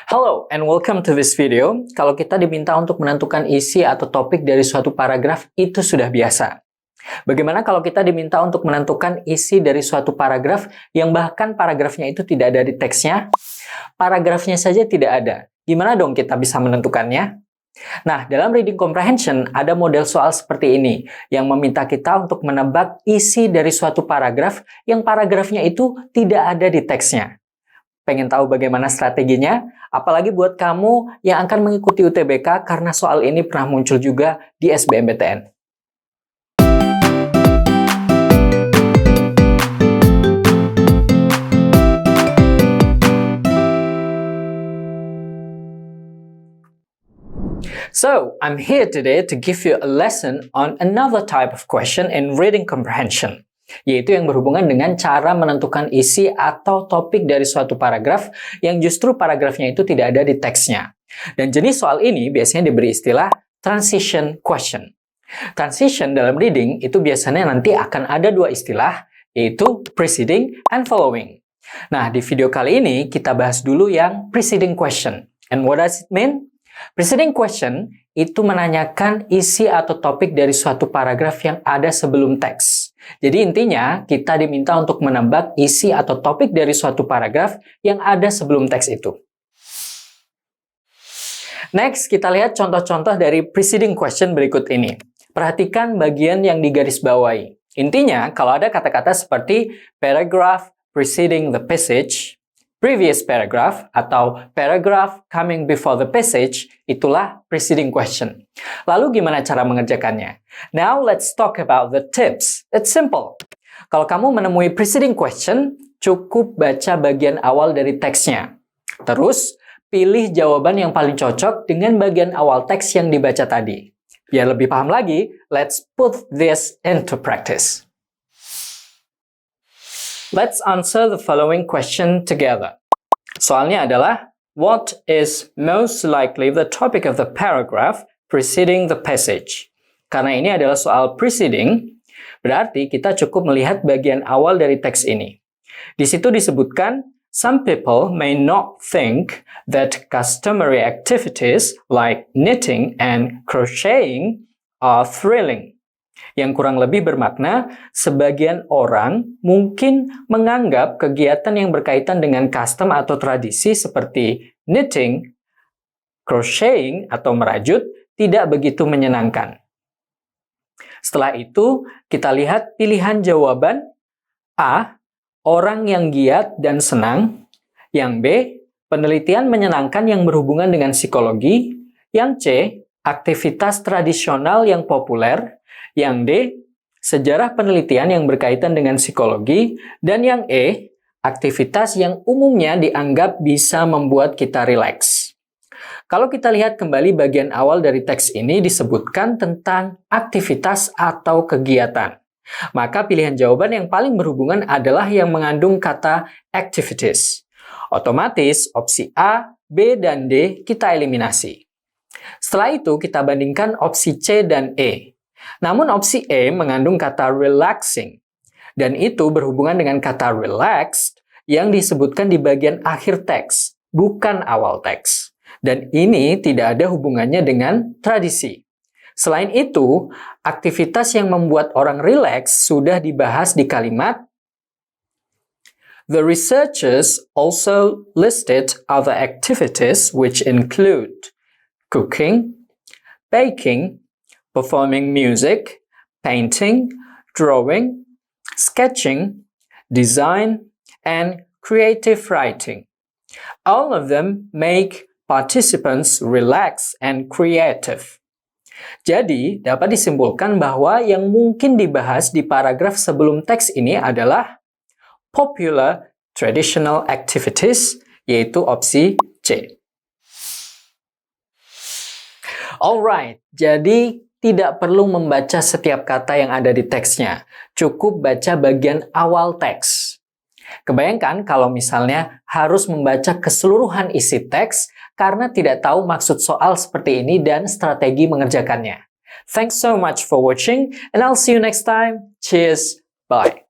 Hello and welcome to this video. Kalau kita diminta untuk menentukan isi atau topik dari suatu paragraf, itu sudah biasa. Bagaimana kalau kita diminta untuk menentukan isi dari suatu paragraf yang bahkan paragrafnya itu tidak ada di teksnya? Paragrafnya saja tidak ada. Gimana dong kita bisa menentukannya? Nah, dalam reading comprehension ada model soal seperti ini yang meminta kita untuk menebak isi dari suatu paragraf yang paragrafnya itu tidak ada di teksnya. Pengen tahu bagaimana strateginya? Apalagi buat kamu yang akan mengikuti UTBK karena soal ini pernah muncul juga di SBMPTN. So, I'm here today to give you a lesson on another type of question in reading comprehension, yaitu yang berhubungan dengan cara menentukan isi atau topik dari suatu paragraf yang justru paragrafnya itu tidak ada di teksnya. Dan jenis soal ini biasanya diberi istilah transition question. Transition dalam reading itu biasanya nanti akan ada dua istilah, yaitu preceding and following. Nah, di video kali ini kita bahas dulu yang preceding question. And what does it mean? Preceding question itu menanyakan isi atau topik dari suatu paragraf yang ada sebelum teks. Jadi intinya kita diminta untuk menebak isi atau topik dari suatu paragraf yang ada sebelum teks itu. Next, kita lihat contoh-contoh dari preceding question berikut ini. Perhatikan bagian yang digarisbawahi. Intinya, kalau ada kata-kata seperti paragraph preceding the passage, previous paragraph, atau paragraph coming before the passage, itulah preceding question. Lalu gimana cara mengerjakannya? Now let's talk about the tips. It's simple. Kalau kamu menemui preceding question, cukup baca bagian awal dari teksnya. Terus, pilih jawaban yang paling cocok dengan bagian awal teks yang dibaca tadi. Biar lebih paham lagi, let's put this into practice. Let's answer the following question together. Soalnya adalah, what is most likely the topic of the paragraph preceding the passage? Karena ini adalah soal preceding, berarti kita cukup melihat bagian awal dari teks ini. Di situ disebutkan, some people may not think that customary activities like knitting and crocheting are thrilling. Yang kurang lebih bermakna, sebagian orang mungkin menganggap kegiatan yang berkaitan dengan custom atau tradisi seperti knitting, crocheting, atau merajut tidak begitu menyenangkan. Setelah itu, kita lihat pilihan jawaban A, orang yang giat dan senang. Yang B, penelitian menyenangkan yang berhubungan dengan psikologi. Yang C, aktivitas tradisional yang populer. Yang D, sejarah penelitian yang berkaitan dengan psikologi. Dan yang E, aktivitas yang umumnya dianggap bisa membuat kita rileks. Kalau kita lihat kembali bagian awal dari teks ini disebutkan tentang aktivitas atau kegiatan. Maka pilihan jawaban yang paling berhubungan adalah yang mengandung kata activities. Otomatis opsi A, B, dan D kita eliminasi. Setelah itu kita bandingkan opsi C dan E. Namun opsi E mengandung kata relaxing. Dan itu berhubungan dengan kata relaxed yang disebutkan di bagian akhir teks, bukan awal teks. Dan ini tidak ada hubungannya dengan tradisi. Selain itu, aktivitas yang membuat orang rileks sudah dibahas di kalimat The researchers also listed other activities which include cooking, baking, performing music, painting, drawing, sketching, design, and creative writing. All of them make participants relax and creative. Jadi, dapat disimpulkan bahwa yang mungkin dibahas di paragraf sebelum teks ini adalah popular traditional activities, yaitu opsi C. Alright, jadi tidak perlu membaca setiap kata yang ada di teksnya. Cukup baca bagian awal teks. Kebayangkan kalau misalnya harus membaca keseluruhan isi teks karena tidak tahu maksud soal seperti ini dan strategi mengerjakannya. Thanks so much for watching and I'll see you next time. Cheers. Bye.